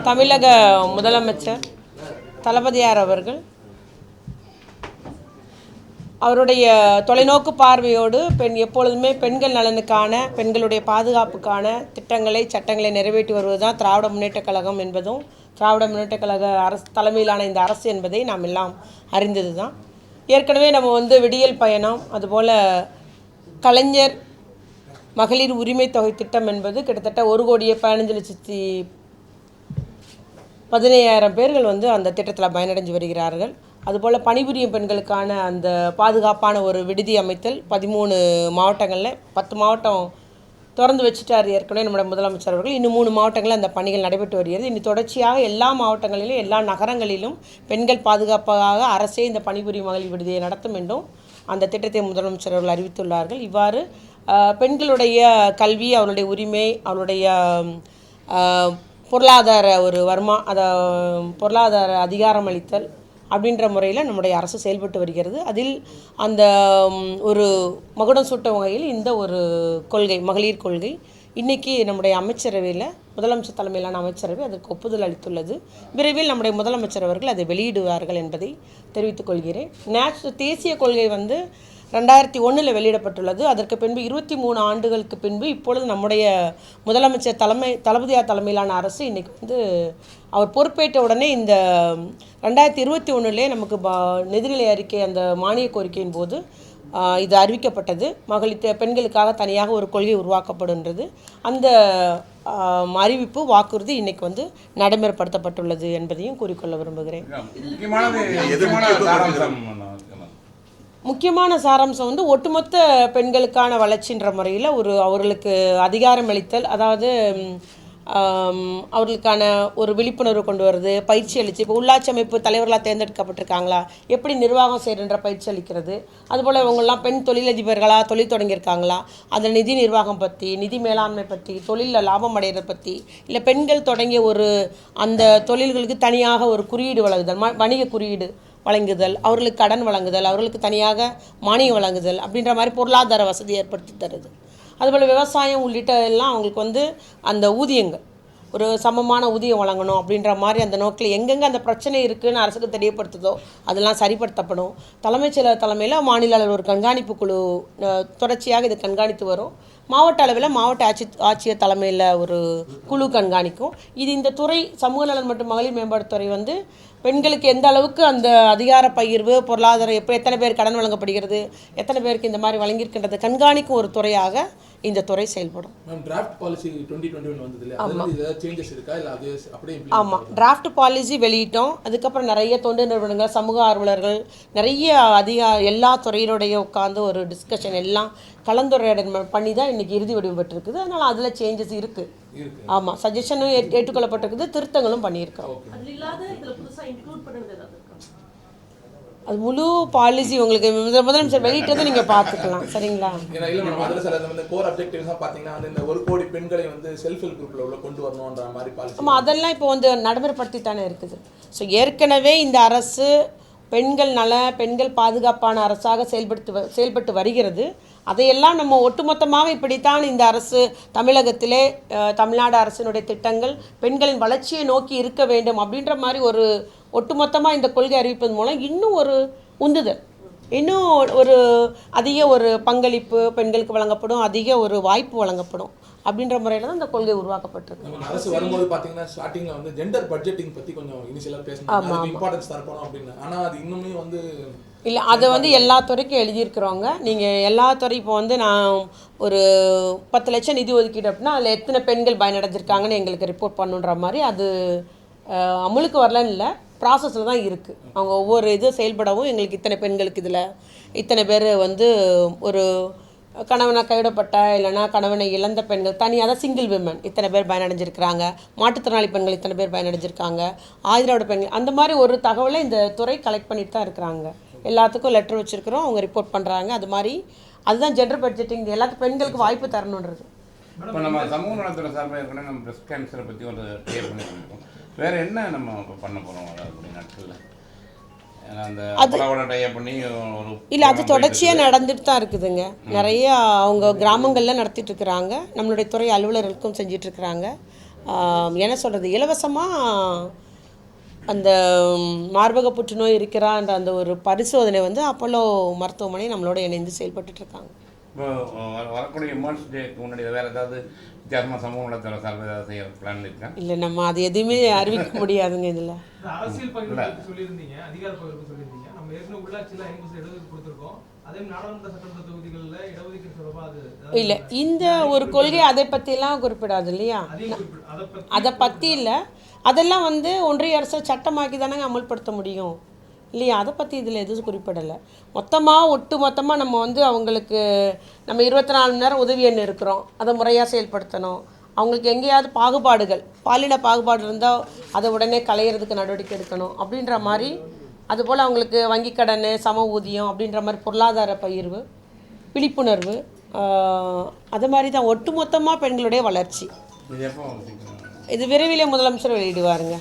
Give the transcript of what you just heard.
தமிழக முதலமைச்சர் தளபதியார் அவர்கள் அவருடைய தொலைநோக்கு பார்வையோடு எப்பொழுதுமே பெண்கள் நலனுக்கான பெண்களுடைய பாதுகாப்புக்கான திட்டங்களை சட்டங்களை நிறைவேற்றி வருவதுதான் திராவிட முன்னேற்றக் கழகம் என்பதும் திராவிட முன்னேற்றக் கழக அரசு தலைமையிலான இந்த அரசு என்பதை நாம் எல்லாம் அறிந்தது தான். ஏற்கனவே நம்ம விடியல் பயணம் அதுபோல் கலைஞர் மகளிர் உரிமை தொகை திட்டம் என்பது கிட்டத்தட்ட 1,15,17,000 பேர்கள் அந்த திட்டத்தில் பயனடைஞ்சு வருகிறார்கள். அதுபோல் பணிபுரியும் பெண்களுக்கான அந்த பாதுகாப்பான ஒரு விடுதி அமைத்தல் 13 மாவட்டங்களில் 10 மாவட்டம் திறந்து வச்சுட்டார் ஏற்கனவே நம்முடைய முதலமைச்சர் அவர்கள். இன்னும் 3 மாவட்டங்களில் அந்த பணிகள் நடைபெற்று வருகிறது. இன்னும் தொடர்ச்சியாக எல்லா மாவட்டங்களிலும் எல்லா நகரங்களிலும் பெண்கள் பாதுகாப்பாக அரசே இந்த பணிபுரியும் மகளிர் விடுதியை நடத்தும் என்றும் அந்த திட்டத்தை முதலமைச்சர் அவர்கள் அறிவித்துள்ளார்கள். இவ்வாறு பெண்களுடைய கல்வி, அவருடைய உரிமை, அவருடைய பொருளாதார ஒரு பொருளாதார அதிகாரம் அளித்தல் அப்படின்ற முறையில் நம்முடைய அரசு செயல்பட்டு வருகிறது. அதில் அந்த ஒரு மகுடம் சூட்டும் வகையில் இந்த ஒரு கொள்கை, மகளிர் கொள்கை, இன்றைக்கி நம்முடைய அமைச்சரவையில் முதலமைச்சர் தலைமையிலான அமைச்சரவை அதற்கு ஒப்புதல் அளித்துள்ளது. விரைவில் நம்முடைய முதலமைச்சர் அவர்கள் அதை வெளியிடுவார்கள் என்பதை தெரிவித்துக் கொள்கிறேன். தேசிய கொள்கை 2001 வெளியிடப்பட்டுள்ளது. அதற்கு பின்பு 23 ஆண்டுகளுக்கு பின்பு இப்பொழுது நம்முடைய முதலமைச்சர் தளபதியார் தலைமையிலான அரசு இன்றைக்கி அவர் பொறுப்பேற்ற உடனே இந்த 2021 நமக்கு நிதிநிலை அறிக்கை அந்த மானிய கோரிக்கையின் போது இது அறிவிக்கப்பட்டது. பெண்களுக்காக தனியாக ஒரு கொள்கை உருவாக்கப்படுன்றது. அந்த அறிவிப்பு வாக்குறுதி இன்றைக்கி நடைமுறைப்படுத்தப்பட்டுள்ளது என்பதையும் கூறிக்கொள்ள விரும்புகிறேன். முக்கியமான சாராம்சம் ஒட்டுமொத்த பெண்களுக்கான வளர்ச்சின்ற முறையில் அவர்களுக்கு அதிகாரம் அளித்தல், அதாவது அவர்களுக்கான ஒரு விழிப்புணர்வு கொண்டு வருது, பயிற்சி அளித்து, இப்போ உள்ளாட்சி அமைப்பு தலைவர்களாக தேர்ந்தெடுக்கப்பட்டிருக்காங்களா, எப்படி நிர்வாகம் செய்கின்ற பயிற்சி அளிக்கிறது, அதுபோல் இவங்கெல்லாம் பெண் தொழிலதிபர்களாக தொழில் தொடங்கியிருக்காங்களா, அதில் நிதி நிர்வாகம் பற்றி, நிதி மேலாண்மை பற்றி, தொழிலில் லாபம் அடைகிறத பற்றி, இல்லை பெண்கள் தொடங்கிய அந்த தொழில்களுக்கு தனியாக ஒரு குறியீடு வழங்குதல், வணிக குறியீடு வழங்குதல், அவர்களுக்கு கடன் வழங்குதல், அவர்களுக்கு தனியாக மானியம் வழங்குதல் அப்படின்ற மாதிரி பொருளாதார வசதி ஏற்படுத்தி தருது. அதுபோல் விவசாயம் உள்ளிட்ட எல்லாம் அவங்களுக்கு அந்த ஊதியங்கள் ஒரு சமமான ஊதியம் வழங்கணும் அப்படின்ற மாதிரி அந்த நோக்கில் எங்கெங்கே அந்த பிரச்சனை இருக்குதுன்னு அரசுக்கு தெரியப்படுத்துதோ அதெல்லாம் சரிப்படுத்தப்படும். தலைமைச் செயலர் தலைமையில் மாநில அளவில் ஒரு கண்காணிப்பு குழு தொடர்ச்சியாக இதை கண்காணித்து வரும். மாவட்ட அளவில் மாவட்ட ஆட்சியர் தலைமையில் ஒரு குழு கண்காணிக்கும். இது இந்த துறை சமூக நலன் மற்றும் மகளிர் மேம்பாட்டுத்துறை பெண்களுக்கு எந்த அளவுக்கு அந்த அதிகார பகிர்வு, பொருளாதாரம், எத்தனை பேர் கடன் வழங்கப்படுகிறது, எத்தனை பேருக்கு இந்த மாதிரி வழங்கியிருக்கின்றது கண்காணிக்கும் ஒரு துறையாக இந்த துறை செயல்படும். ஆமாம், டிராஃப்ட் பாலிசி வெளியிட்டோம். அதுக்கப்புறம் நிறைய தொண்டு நிறுவனங்கள், சமூக ஆர்வலர்கள், நிறைய எல்லா துறையினுடைய உட்காந்து ஒரு டிஸ்கஷன் எல்லாம் கலந்துரையாடல் பண்ணி தான் இன்றைக்கி இறுதி வடிவம் பெற்றிருக்குது. அதனால் அதில் சேஞ்சஸ் இருக்குது. ஆமாம், சஜஷனும் ஏற்றுக்கொள்ளப்பட்டிருக்குது, திருத்தங்களும் பண்ணியிருக்கோம். அது முழு பாலிசி உங்களுக்கு முதலமைச்சர் வெளியிட்டதை நீங்கள் பார்த்துக்கலாம். சரிங்களா? ஆமாம், அதெல்லாம் இப்போ நடைமுறைப்படுத்தி தானே இருக்குது. ஸோ ஏற்கனவே இந்த அரசு பெண்கள் பாதுகாப்பான அரசாக செயல்பட்டு வருகிறது. அதையெல்லாம் நம்ம ஒட்டுமொத்தமாக இப்படித்தான் இந்த அரசு தமிழகத்திலே தமிழ்நாடு அரசினுடைய திட்டங்கள் பெண்களின் வளர்ச்சியை நோக்கி இருக்க வேண்டும் அப்படின்ற மாதிரி ஒரு ஒட்டுமொத்தமாக இந்த கொள்கை அறிவிப்பதன் மூலம் இன்னும் ஒரு உந்துதல், இன்னும் ஒரு அதிக ஒரு பங்களிப்பு பெண்களுக்கு வழங்கப்படும், அதிக ஒரு வாய்ப்பு வழங்கப்படும் அப்படின்ற முறையில் தான் இந்த கொள்கை உருவாக்கப்பட்டிருக்கு. அரசு வரும்போது பார்த்தீங்கன்னா ஸ்டார்டிங்கில் ஜெண்டர் பட்ஜெட்டிங் பற்றி கொஞ்சம் இனிஷியலாக பேசணும், இம்பார்ட்டன்ஸ் தரப்படும் அப்படின்னு. ஆனால் அது இன்னுமே இல்லை, அதை எல்லா துறைக்கும் எழுதியிருக்கிறோங்க. நீங்கள் எல்லா துறை இப்போ நான் ஒரு 10 லட்சம் நிதி ஒதுக்கீடு அப்படின்னா அதில் எத்தனை பெண்கள் பயனடைஞ்சிருக்காங்கன்னு எங்களுக்கு ரிப்போர்ட் பண்ணுன்ற மாதிரி அது அமுலுக்கு வரலன்னு இல்லை, ப்ராசஸில் தான் இருக்குது. அவங்க ஒவ்வொரு இதுவும் செயல்படவும் எங்களுக்கு இத்தனை பெண்களுக்கு இதில் இத்தனை பேர் ஒரு கணவனை கைவிடப்பட்ட இல்லைனா கணவனை இழந்த பெண்கள் தனியாக சிங்கிள் விமன் இத்தனை பேர் பயனடைஞ்சிருக்கிறாங்க, மாற்றுத்திறனாளி பெண்கள் இத்தனை பேர் பயனடைஞ்சிருக்காங்க, ஆதிராவிட பெண்கள், அந்த மாதிரி ஒரு தகவலை இந்த துறை கலெக்ட் பண்ணிட்டு தான் இருக்கிறாங்க. எல்லாத்துக்கும் லெட்டர் வச்சுருக்கிறோம், அவங்க ரிப்போர்ட் பண்ணுறாங்க. அது மாதிரி அதுதான் ஜெண்டர் பட்ஜெட்டிங், எல்லாத்துக்கும் பெண்களுக்கு வாய்ப்பு தரணுன்றது. இப்போ நம்ம சமூக நலத்துறை சார்பாக இருக்கணும், நம்ம பிரஸ்ட் கேன்சரை பற்றி ஒரு கிளியர் பண்ணியிருக்கோம். வேறு என்ன நம்ம பண்ண போகிறோம் அப்படி நாட்களில்? இல்லை, அது தொடர்ச்சியாக நடந்துட்டு தான் இருக்குதுங்க. நிறைய அவங்க கிராமங்களில் நடத்திட்டு இருக்கிறாங்க, நம்மளுடைய துறை அலுவலர்களுக்கும் செஞ்சிட்ருக்கிறாங்க. என்ன சொல்கிறது, இலவசமாக அந்த மார்பக புற்றுநோய் இருக்கிறான்ற அந்த ஒரு பரிசோதனை வந்து அப்போலோ மருத்துவமனை நம்மளோட இணைந்து செயல்பட்டுருக்காங்க. இப்போ வரக்கூடிய உமன்ஸ் டேக்கு முன்னாடி வேறு ஏதாவது வித்தியாசமாக சமூக நலத்துறை சார்பில் ஏதாவது செய்ய பிளான் இருக்கா? இல்லை, நம்ம அது எதுவுமே அறிவிக்க முடியாதுங்க. இதில் அரசியல் பகிர்வு சொல்லியிருந்தீங்க, அதிகார பகிர்வு சொல்லியிருந்தீங்க. நம்ம ஏற்கனவே உள்ளாட்சியில் 50% இடஒதுக்கீடு கொடுத்துருக்கோம். அதே நாடாளுமன்ற சட்டமன்ற தொகுதிகளில் இடஒதுக்கீடு தொடர்பாக அது இல்லை, இந்த ஒரு கொள்கை அதை பற்றிலாம் குறிப்பிடாது இல்லையா? அதை பற்றி இல்லை, அதெல்லாம் வந்து ஒன்றிய அரசு சட்டமாக்கி தானேங்க அமல்படுத்த முடியும் இல்லையா? அதை பற்றி இதில் எதுவும் குறிப்பிடலை. ஒட்டு மொத்தமாக நம்ம வந்து அவங்களுக்கு நம்ம 24 மணி நேரம் உதவி எண் இருக்கிறோம், அதை முறையாக செயல்படுத்தணும். அவங்களுக்கு எங்கேயாவது பாகுபாடுகள், பாலின பாகுபாடு இருந்தால் அதை உடனே களையிறதுக்கு நடவடிக்கை எடுக்கணும் அப்படின்ற மாதிரி. அதுபோல் அவங்களுக்கு வங்கி கடன், சம ஊதியம் அப்படின்ற மாதிரி பொருளாதார பகிர்வு, விழிப்புணர்வு, அது மாதிரி தான் ஒட்டுமொத்தமாக பெண்களுடைய வளர்ச்சி. இது விரைவிலே முதலமைச்சர் வெளியிடுவாருங்க.